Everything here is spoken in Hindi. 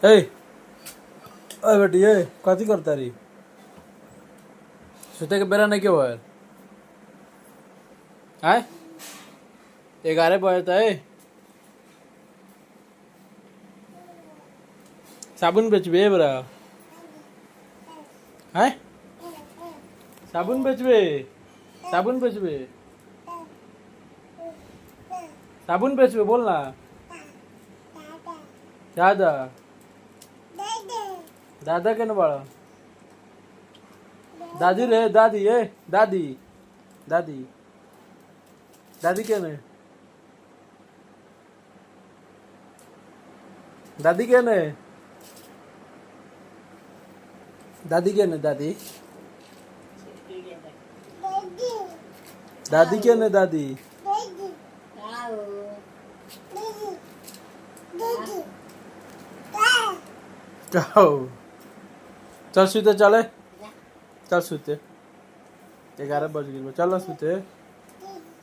ए ओए बेटी ए कथी करता रही सुते के बेरा नहीं क्यों है आय 11 बजे था ए साबुन बेचबे बरा आय साबुन बेचबे साबुन बेचबे साबुन बेचबे बोल ना दादा दादा के न बाड़ा दादी रे दादी ए दादी दादी दादी के ने दादी के ने दादी के ने दादी दादी के ने दादी जाओ चल सुते चले चल सुते 11 बज गए चल सुते